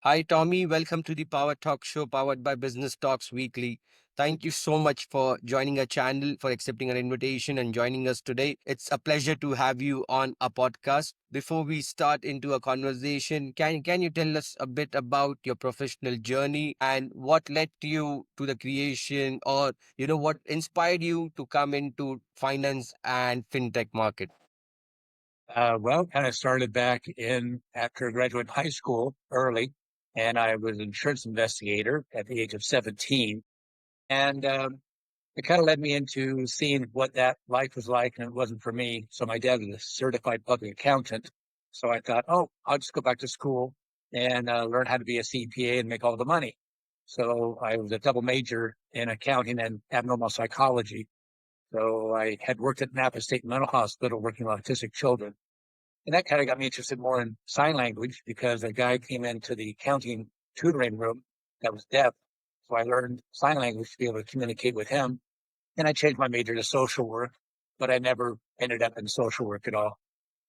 Hi, Tommy. Welcome to the Power Talk Show powered by Business Talks Weekly. Thank you so much for joining our channel, for accepting our invitation and joining us today. It's a pleasure to have you on a podcast. Before we start into a conversation, can you tell us a bit about your professional journey and what led you to the creation, or what inspired you to come into finance and fintech market? Well, kind of started back in after graduating high school early, and I was an insurance investigator at the age of 17. And it kind of led me into seeing what that life was like, and it wasn't for me. So my dad was a certified public accountant. So I thought, oh, I'll just go back to school and learn how to be a CPA and make all the money. So I was a double major in accounting and abnormal psychology. So I had worked at Napa State Mental Hospital working with autistic children. And that kind of got me interested more in sign language because a guy came into the accounting tutoring room that was deaf. So I learned sign language to be able to communicate with him. And I changed my major to social work, but I never ended up in social work at all.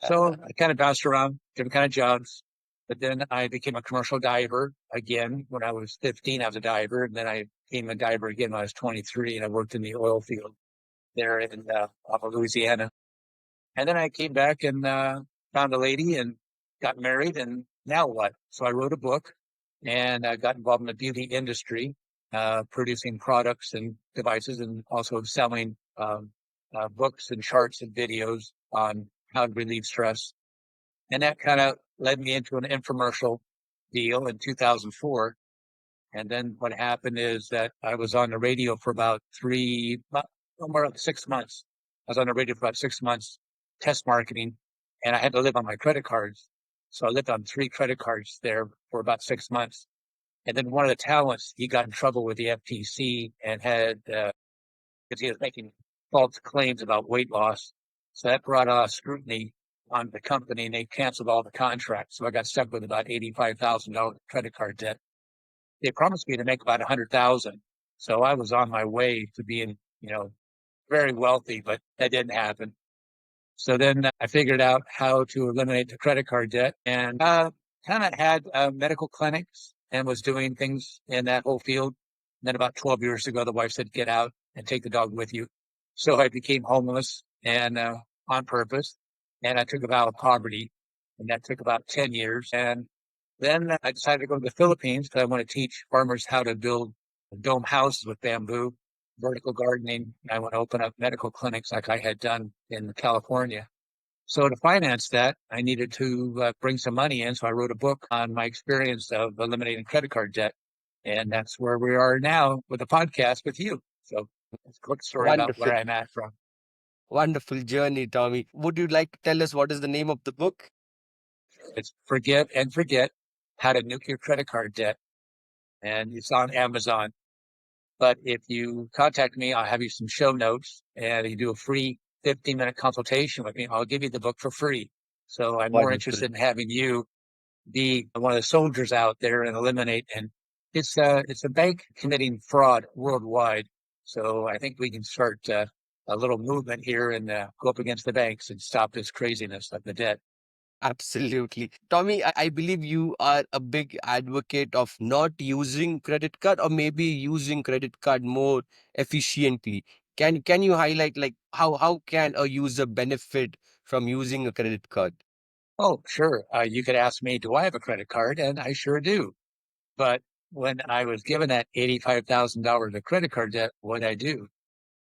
So I kind of bounced around different kind of jobs. But then I became a commercial diver again. When I was 15, I was a diver. And then I became a diver again when I was 23, and I worked in the oil field there in off of Louisiana. And then I came back and found a lady and got married. And now what? So I wrote a book and I got involved in the beauty industry, producing products and devices and also selling books and charts and videos on how to relieve stress. And that kind of led me into an infomercial deal in 2004. And then what happened is that I was on the radio for about more like 6 months. I was on the radio for about 6 months, test marketing, and I had to live on my credit cards. So I lived on three credit cards there for about 6 months. And then one of the talents, he got in trouble with the FTC and had, because he was making false claims about weight loss. So that brought scrutiny on the company, and they canceled all the contracts. So I got stuck with about $85,000 credit card debt. They promised me to make about 100,000. So I was on my way to being, very wealthy, but that didn't happen. So then I figured out how to eliminate the credit card debt and kind of had medical clinics and was doing things in that whole field. And then about 12 years ago, the wife said, get out and take the dog with you. So I became homeless and on purpose. And I took a vow of poverty, and that took about 10 years. And then I decided to go to the Philippines because I want to teach farmers how to build dome houses with bamboo, vertical gardening. I want to open up medical clinics like I had done in California. So to finance that, I needed to bring some money in. So I wrote a book on my experience of eliminating credit card debt. And that's where we are now with a podcast with you. So it's a quick story about Wonderful, where I'm at from. wonderful journey, Tommy. Would you like to tell us what is the name of the book? It's Forgive and Forget How to Nuke Your Credit Card Debt. And it's on Amazon. But if you contact me, I'll have you some show notes and you do a free 15-minute consultation with me. I'll give you the book for free. So I'm more Wonderful. interested in having you be one of the soldiers out there and eliminate. And it's a bank committing fraud worldwide. So I think we can start a little movement here and go up against the banks and stop this craziness of the debt. Absolutely. Tommy, I believe you are a big advocate of not using credit card, or maybe using credit card more efficiently. Can you highlight, like, how can a user benefit from using a credit card? Oh, sure. You could ask me, do I have a credit card? And I sure do. But when I was given that $85,000 of credit card debt, what'd I do?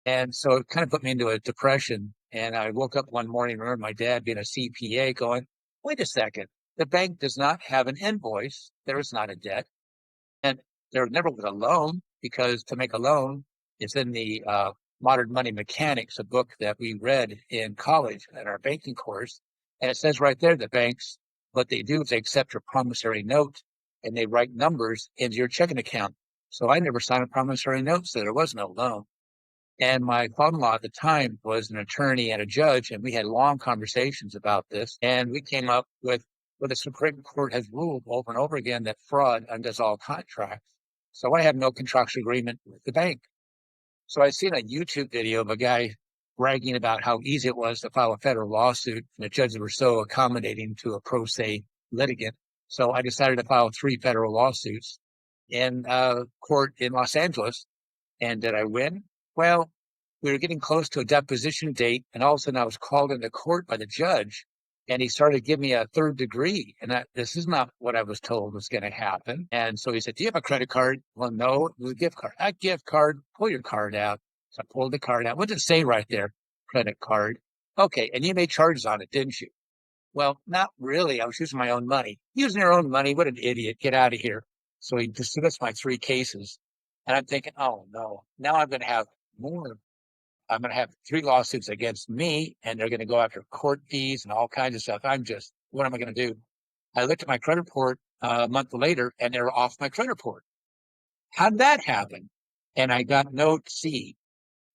And so it kind of put me into a depression. And I woke up one morning, remember my dad being a CPA going, wait a second, the bank does not have an invoice. There is not a debt. And there never was a loan because to make a loan, it's in the Modern Money Mechanics, a book that we read in college at our banking course. And it says right there, the banks, what they do is they accept your promissory note and they write numbers into your checking account. So I never signed a promissory note, so there was no loan. And my father-in-law at the time was an attorney and a judge, and we had long conversations about this. And we came up with what the Supreme Court has ruled over and over again, that fraud undoes all contracts. So I have no contractual agreement with the bank. So I seen a YouTube video of a guy bragging about how easy it was to file a federal lawsuit, and the judges were so accommodating to a pro se litigant. So I decided to file 3 federal lawsuits in court in Los Angeles. And did I win? Well, we were getting close to a deposition date, and all of a sudden I was called into court by the judge, and he started giving me a third degree. And this is not what I was told was going to happen. And so he said, "Do you have a credit card?" Well, no, it was a gift card. A gift card, pull your card out. So I pulled the card out. What did it say right there? Credit card. Okay, and you made charges on it, didn't you? Well, not really. I was using my own money. Using your own money? What an idiot. Get out of here. So he dismissed my 3 cases. And I'm thinking, oh no, now I'm going to have more. I'm going to have 3 lawsuits against me, and they're going to go after court fees and all kinds of stuff. What am I going to do? I looked at my credit report a month later, and they were off my credit report. How did that happen? And I got note C.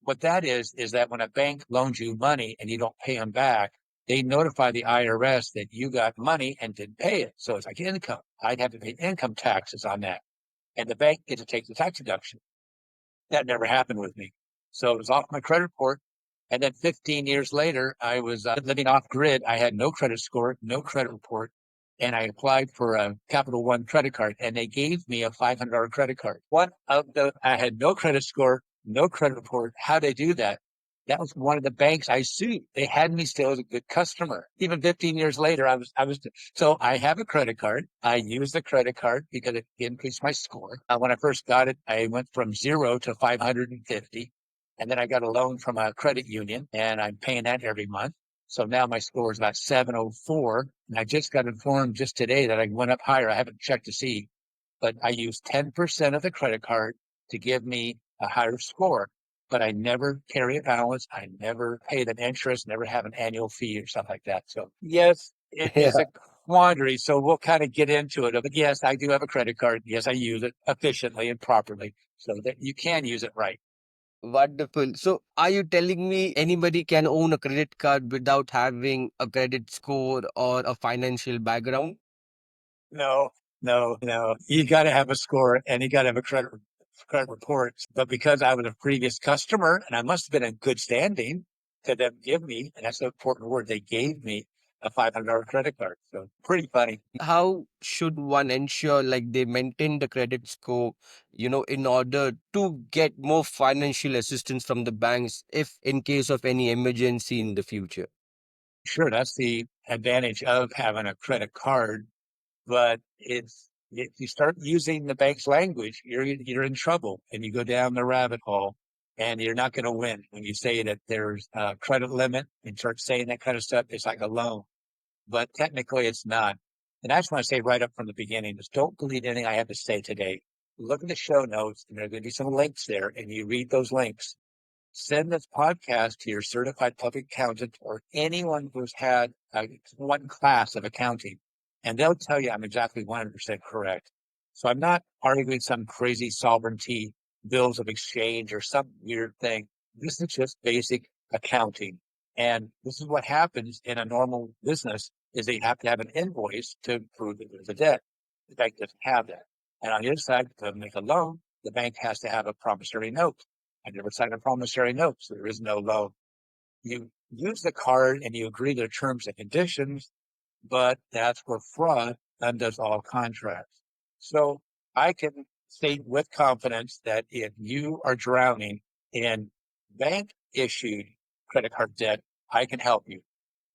What that is that when a bank loans you money and you don't pay them back, they notify the IRS that you got money and didn't pay it. So it's like income. I'd have to pay income taxes on that. And the bank gets to take the tax deduction. That never happened with me. So it was off my credit report. And then 15 years later, I was living off grid. I had no credit score, no credit report. And I applied for a Capital One credit card, and they gave me a $500 credit card. I had no credit score, no credit report. How they do that? That was one of the banks I sued. They had me still as a good customer. Even 15 years later, so I have a credit card. I use the credit card because it increased my score. When I first got it, I went from 0 to 550. And then I got a loan from a credit union, and I'm paying that every month. So now my score is about 704. And I just got informed just today that I went up higher. I haven't checked to see, but I use 10% of the credit card to give me a higher score. But I never carry a balance. I never pay them interest, never have an annual fee or something like that. So yes, it is Yeah. a quandary. So we'll kind of get into it. But yes, I do have a credit card. Yes, I use it efficiently and properly so that you can use it right. Wonderful. So, are you telling me anybody can own a credit card without having a credit score or a financial background? No, no. You got to have a score and you got to have a credit report. But because I was a previous customer and I must have been in good standing to them give me, and that's the important word, they gave me a $500 credit card. So pretty funny. How should one ensure like they maintain the credit score, in order to get more financial assistance from the banks if in case of any emergency in the future? Sure, that's the advantage of having a credit card, but if you start using the bank's language, you're in trouble and you go down the rabbit hole and you're not going to win. When you say that there's a credit limit and start saying that kind of stuff, it's like a loan, but technically it's not. And I just want to say right up from the beginning, is don't believe anything I have to say today. Look at the show notes and there are going to be some links there and you read those links. Send this podcast to your certified public accountant or anyone who's had one class of accounting, and they'll tell you I'm exactly 100% correct. So I'm not arguing some crazy sovereignty bills of exchange or some weird thing. This is just basic accounting. And this is what happens in a normal business is they have to have an invoice to prove that there's a debt. The bank doesn't have that. And on the other side, to make a loan, the bank has to have a promissory note. I never signed a promissory note, so there is no loan. You use the card and you agree to the terms and conditions, but that's where fraud undoes all contracts. So I can state with confidence that if you are drowning in bank issued credit card debt, I can help you.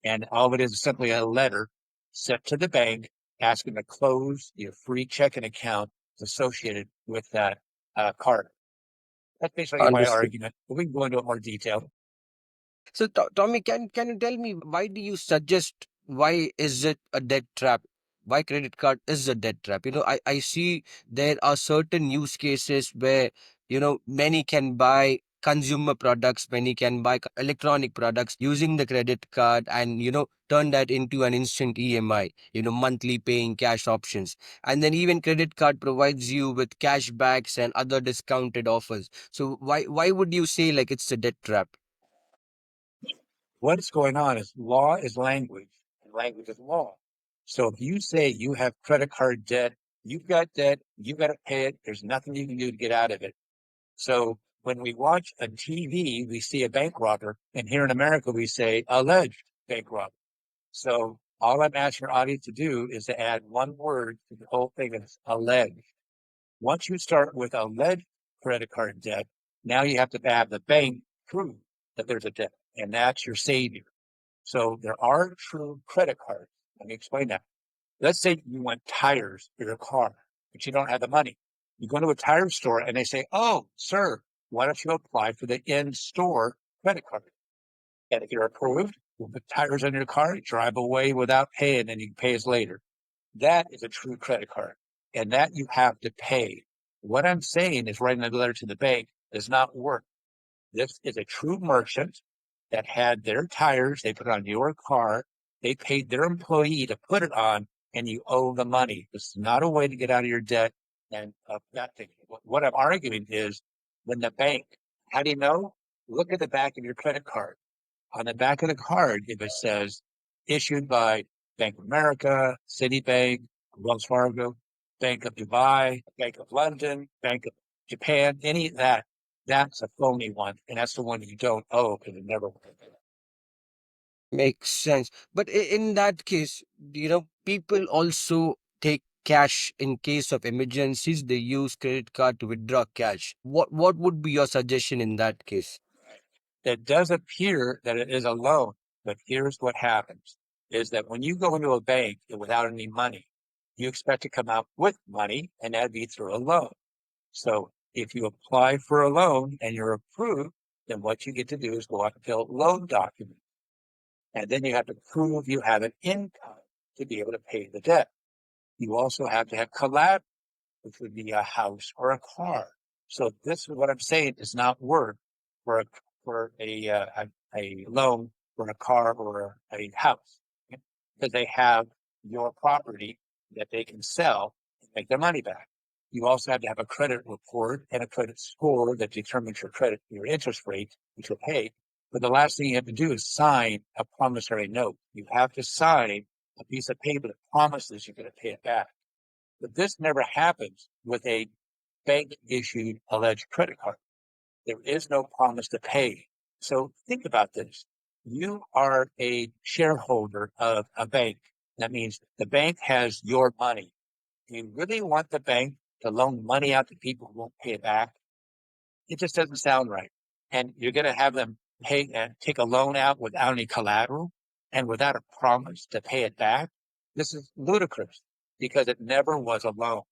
And all of it is simply a letter sent to the bank asking to close your free checking account associated with that card. That's basically my Understood. argument, but we can go into more detail. So, Tommy, can you tell me why do you suggest why is it a debt trap? Why credit card is a debt trap? I see there are certain use cases where many can buy consumer products, many can buy electronic products using the credit card and turn that into an instant EMI, monthly paying cash options. And then even credit card provides you with cashbacks and other discounted offers. So why would you say like it's a debt trap? What's going on is law is language, and language is law. So if you say you have credit card debt, you've got to pay it. There's nothing you can do to get out of it. So when we watch a TV, we see a bank robber, and here in America we say alleged bank robber. So All I'm asking your audience to do is to add one word to the whole thing, and it's alleged. Once you start with alleged credit card debt, now you have to have the bank prove that there's a debt, and that's your savior. So there are true credit cards. Let me explain that. Let's say you want tires for your car, but you don't have the money. You go to a tire store and they say, "Oh, sir, why don't you apply for the in-store credit card?" And if you're approved, we'll put tires on your car, drive away without paying, and you can pay us later. That is a true credit card, and that you have to pay. What I'm saying is writing a letter to the bank does not work. This is a true merchant that had their tires, they put on your car, they paid their employee to put it on, and you owe the money. This is not a way to get out of your debt and that thing. What I'm arguing is when the bank, how do you know? Look at the back of your credit card. On the back of the card, if it says issued by Bank of America, Citibank, Wells Fargo, Bank of Dubai, Bank of London, Bank of Japan, any of that, that's a phony one. And that's the one you don't owe because it never went. Makes sense. But in that case, people also take cash in case of emergencies. They use credit card to withdraw cash. What would be your suggestion in that case? It does appear that it is a loan, but here's what happens is that when you go into a bank without any money, you expect to come out with money, and that'd be through a loan. So if you apply for a loan and you're approved, then what you get to do is go out and fill loan documents. And then you have to prove you have an income to be able to pay the debt. You also have to have collateral, which would be a house or a car. So this is what I'm saying does not work for a for a loan for a car or a house, because they have your property that they can sell and make their money back. You also have to have a credit report and a credit score that determines your interest rate, which you'll pay. But the last thing you have to do is sign a promissory note. You have to sign a piece of paper that promises you're going to pay it back. But this never happens with a bank issued alleged credit card. There is no promise to pay. So think about this. You are a shareholder of a bank. That means the bank has your money. Do you really want the bank to loan money out to people who won't pay it back? It just doesn't sound right. And you're going to have them pay and take a loan out without any collateral and without a promise to pay it back. This is ludicrous because it never was a loan.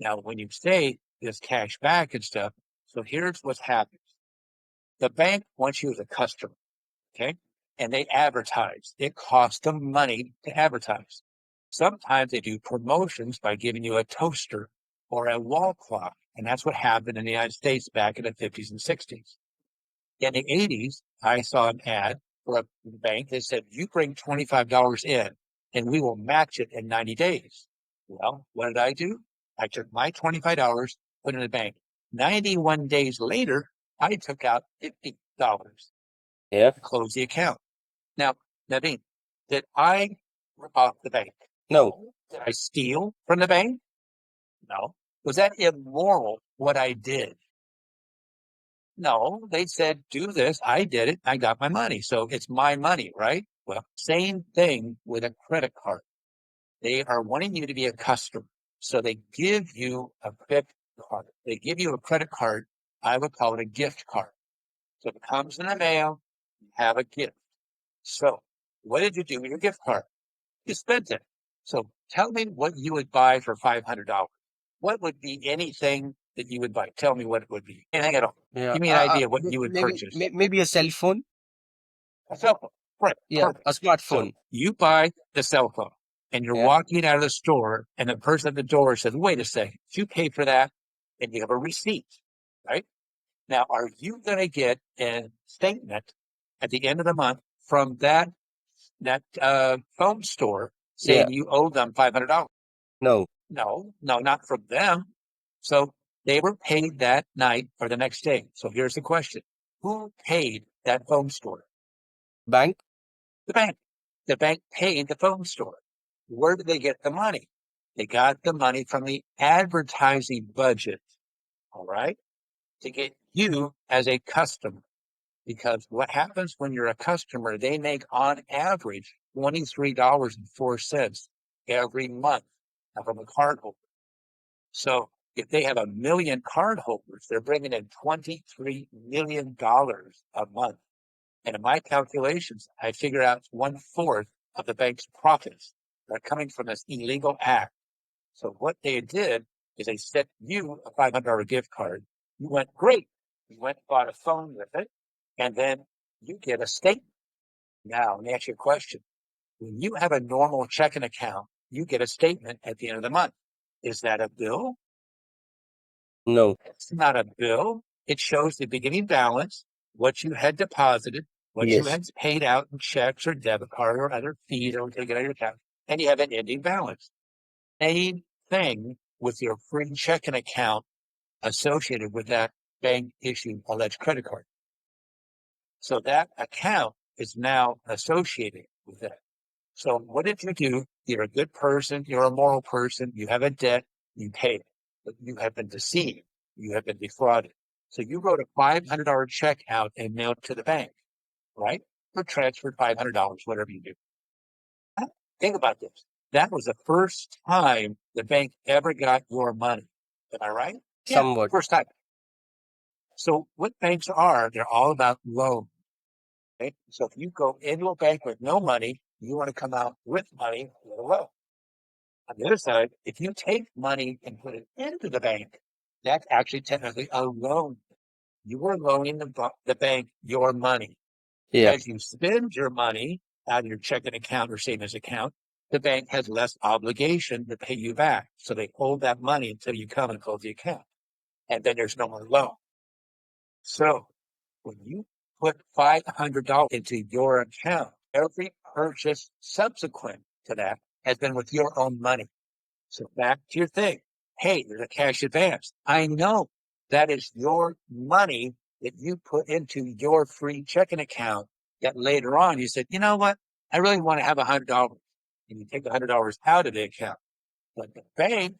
Now, when you say this cash back and stuff, so here's what happens. The bank wants you as a customer, okay? And they advertise. It costs them money to advertise. Sometimes they do promotions by giving you a toaster or a wall clock. And that's what happened in the United States back in the 50s and 60s. In the 80s, I saw an ad for a bank that said, you bring $25 in and we will match it in 90 days. Well, what did I do? I took my $25, put it in the bank. 91 days later, I took out $50 Yeah. to close the account. Now, Naveen, did I rip off the bank? No. No. Did I steal from the bank? No. Was that immoral what I did? No, they said, do this. I did it. I got my money. So it's my money, right? Well, same thing with a credit card. They are wanting you to be a customer. So they give you a credit card. They give you a credit card. I would call it a gift card. So it comes in the mail, you have a gift. So what did you do with your gift card? You spent it. So tell me what you would buy for $500. What would be anything that you would buy? Tell me what it would be. Anything at all. Yeah. Give me an idea what you would purchase. Maybe a cell phone. A cell phone. Right. Yeah, Perfect. a So smartphone. you buy the cell phone and you're Yeah. walking out of the store and the person at the door says, wait a second, you pay for that and you have a receipt, right? Now, are you going to get a statement at the end of the month from that phone store Yeah. saying you owe them $500? No. No, no, not from them. So they were paid that night or the next day. So here's the question. Who paid that phone store? Bank. The bank. The bank paid the phone store. Where did they get the money? They got the money from the advertising budget, all right, to get you as a customer. Because what happens when you're a customer, they make on average $23.04 every month from a cardholder. So if they have 1 million cardholders, they're bringing in $23 million a month. And in my calculations, I figure out it's 1/4 of the bank's profits that are coming from this illegal act. So what they did is they sent you a $500 gift card. You went, great. You went and bought a phone with it, and then you get a statement. Now, let me ask you a question. When you have a normal checking account, you get a statement at the end of the month. Is that a bill? No. It's not a bill. It shows the beginning balance, what you had deposited, what you Yes. had paid out in checks or debit card or other fees that were taken out of your account, and you have an ending balance. Same thing with your free checking account associated with that bank issued alleged credit card. So that account is now associated with that. So what did you do? You're a good person, you're a moral person, you have a debt, you pay it, but you have been deceived, you have been defrauded. So you wrote a $500 check out and mailed it to the bank, right? Or transferred $500, whatever you do. Think about this. That was the first time the bank ever got your money. Am I right? Yeah, Somewhat. first time. So what banks are, they're all about loans. Okay? So if you go into a bank with no money, you want to come out with money with a loan. On the other side, if you take money and put it into the bank, that's actually technically a loan. You are loaning the bank your money. Yeah. As you spend your money out of your checking account or savings account, the bank has less obligation to pay you back. So they hold that money until you come and close the account. And then there's no more loan. So when you put $500 into your account, every purchase subsequent to that has been with your own money. So back to your thing. Hey, there's a cash advance. I know that is your money that you put into your free checking account that later on you said, you know what? I really want to have $100. And you take $100 out of the account. But the bank,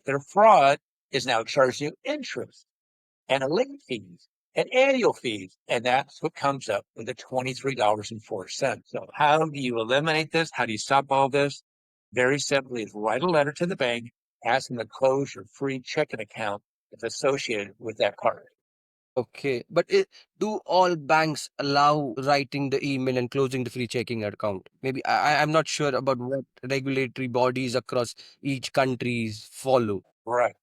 their fraud, is now charging you interest and a late fees and annual fees. And that's what comes up with the $23.04. So how do you eliminate this? How do you stop all this? Very simply is write a letter to the bank asking to close your free checking account that's associated with that card. Okay. But do all banks allow writing the email and closing the free checking account? Maybe I'm not sure about what regulatory bodies across each countries follow. Right.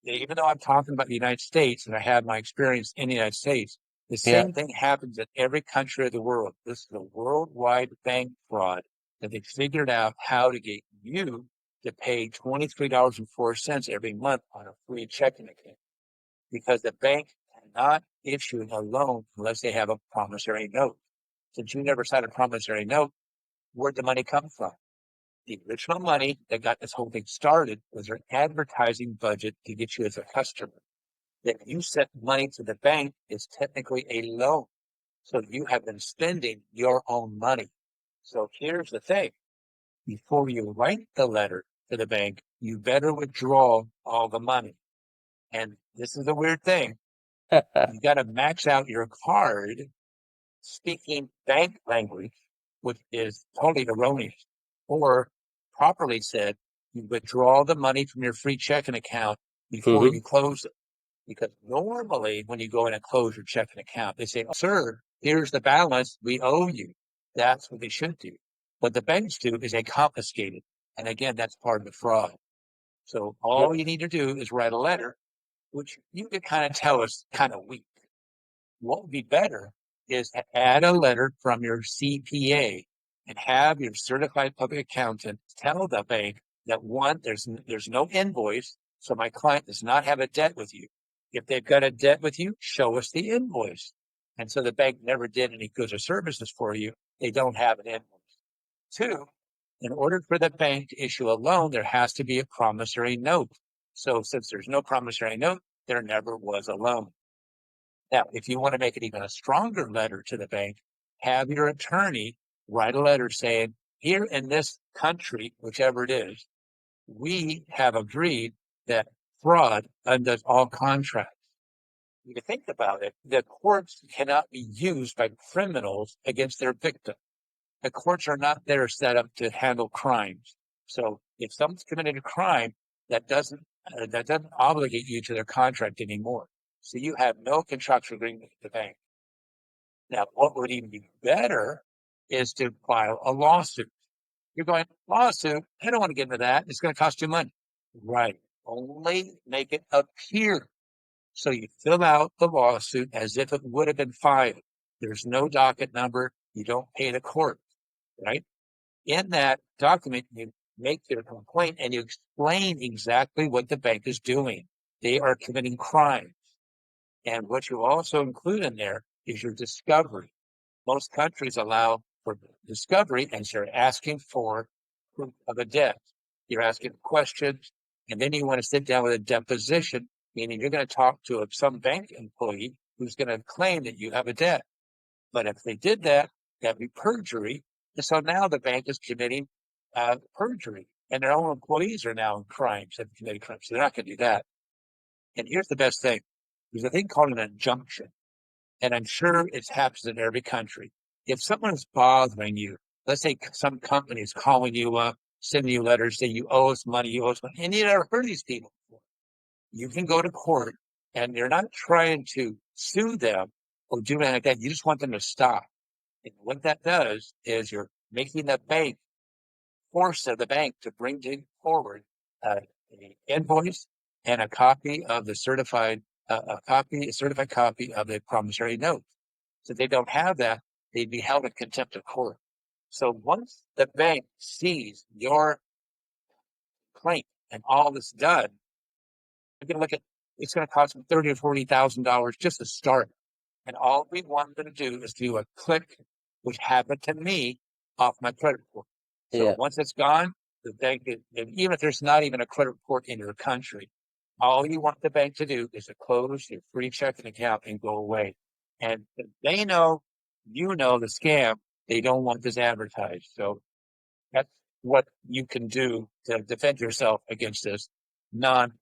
Even though I'm talking about the United States and I have my experience in the United States, the Yeah. same thing happens in every country of the world. This is a worldwide bank fraud that they figured out how to get you to pay $23.04 every month on a free checking account because the bank cannot issue a loan unless they have a promissory note. Since you never signed a promissory note, where'd the money come from? The original money that got this whole thing started was their advertising budget to get you as a customer. That you sent money to the bank is technically a loan. So you have been spending your own money. So here's the thing. Before you write the letter to the bank, you better withdraw all the money. And this is a weird thing. You got to max out your card speaking bank language, which is totally erroneous. Or properly said, you withdraw the money from your free checking account before Hmm. you close it. Because normally when you go in and close your checking account, they say, oh, sir, here's the balance we owe you. That's what they should do. What the banks do is they confiscate it. And again, that's part of the fraud. So all you need to do is write a letter, which you can kind of tell is kind of weak. What would be better is to add a letter from your CPA and have your certified public accountant tell the bank that one, there's no invoice, so my client does not have a debt with you. If they've got a debt with you, show us the invoice. And so the bank never did any goods or services for you. They don't have an invoice. Two, in order for the bank to issue a loan, there has to be a promissory note. So since there's no promissory note, there never was a loan. Now, if you want to make it even a stronger letter to the bank, have your attorney write a letter saying, here in this country, whichever it is, we have agreed that fraud undoes all contracts. You think about it, the courts cannot be used by criminals against their victim. the courts are not there set up to handle crimes. So if someone's committed a crime, that doesn't obligate you to their contract anymore. So you have no contractual agreement with the bank. Now, what would even be better is to file a lawsuit. You're going, lawsuit? I don't want to get into that. It's going to cost you money. Right. Only make it appear. So you fill out the lawsuit as if it would have been filed. There's no docket number. You don't pay the court, right? In that document, you make your complaint and you explain exactly what the bank is doing. They are committing crimes. And what you also include in there is your discovery. Most countries allow for discovery, and you're asking for proof of a debt. You're asking questions, and then you want to sit down with a deposition, meaning you're going to talk to some bank employee who's going to claim that you have a debt. But if they did that, that'd be perjury. And so now the bank is committing perjury, and their own employees are now in crimes, have committed crimes. So they're not going to do that. And here's the best thing: there's a thing called an injunction, and I'm sure it happens in every country. If someone is bothering you, let's say some company is calling you up, sending you letters saying you owe us money, you owe us money, and you never heard of these people before, you can go to court, and you're not trying to sue them or do anything like that. You just want them to stop. And what that does is you're making the bank force of the bank to bring forward an invoice and a copy of the a certified copy of the promissory note. So if they don't have that, they'd be held in contempt of court. So once the bank sees your complaint and all this done, you're going to look at it's going to cost them $30,000 or $40,000 just to start. And all we want them to do is do a click, which happened to me off my credit report. So Yeah. once it's gone, the bank, even if there's not even a credit report in your country, all you want the bank to do is to close your free checking account and go away. And if they know, you know the scam. They don't want this advertised. So that's what you can do to defend yourself against this non.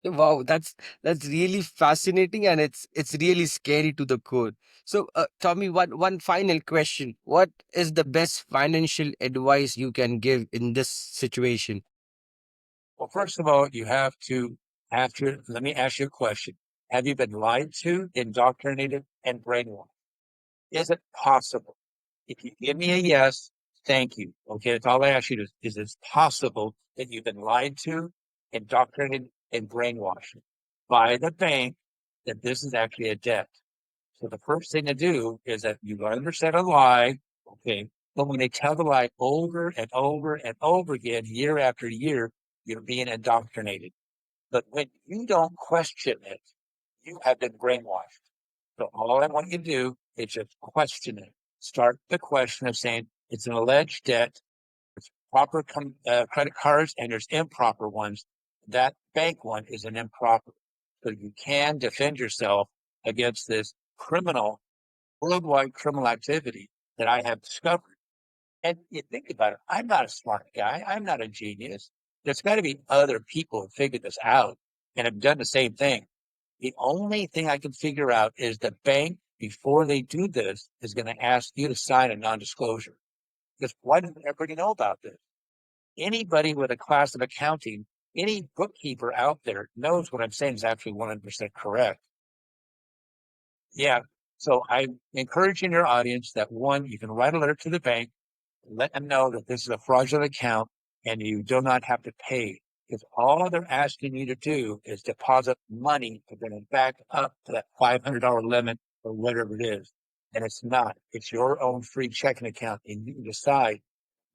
Wow, that's really fascinating, and it's really scary to the core. So, Tommy, one final question: what is the best financial advice you can give in this situation? Well, first of all, you have to, after, let me ask you a question. Have you been lied to, indoctrinated, and brainwashed? Is it possible? If you give me a yes, thank you. Okay, that's all I ask you to, is it possible that you've been lied to, indoctrinated, and brainwashed by the bank that this is actually a debt? So the first thing to do is that you understand a lie, okay? But when they tell the lie over and over and over again, year after year, you're being indoctrinated. But when you don't question it, you have been brainwashed. So all I want you to do is just question it. Start the question of saying it's an alleged debt. There's proper credit cards and there's improper ones. That bank one is an improper. So you can defend yourself against this criminal, worldwide criminal activity that I have discovered. And you think about it, I'm not a smart guy. I'm not a genius. There's got to be other people who figured this out and have done the same thing. The only thing I can figure out is the bank, before they do this, is going to ask you to sign a non-disclosure. Because why doesn't everybody know about this? Anybody with a class of accounting, any bookkeeper out there knows what I'm saying is actually 100% correct. Yeah. So I'm encouraging your audience that one, you can write a letter to the bank, let them know that this is a fraudulent account and you do not have to pay. Because all they're asking you to do is deposit money to bring it back up to that $500 limit or whatever it is. And it's not. It's your own free checking account, and you can decide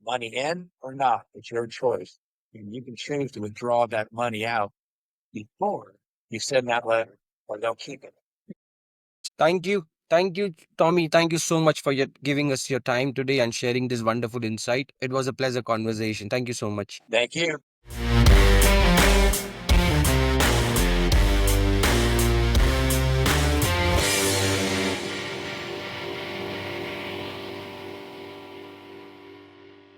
money in or not. It's your choice. And you can choose to withdraw that money out before you send that letter, or they'll keep it. Thank you, Tommy. Thank you so much for giving us your time today and sharing this wonderful insight. It was a pleasure conversation. Thank you so much. Thank you.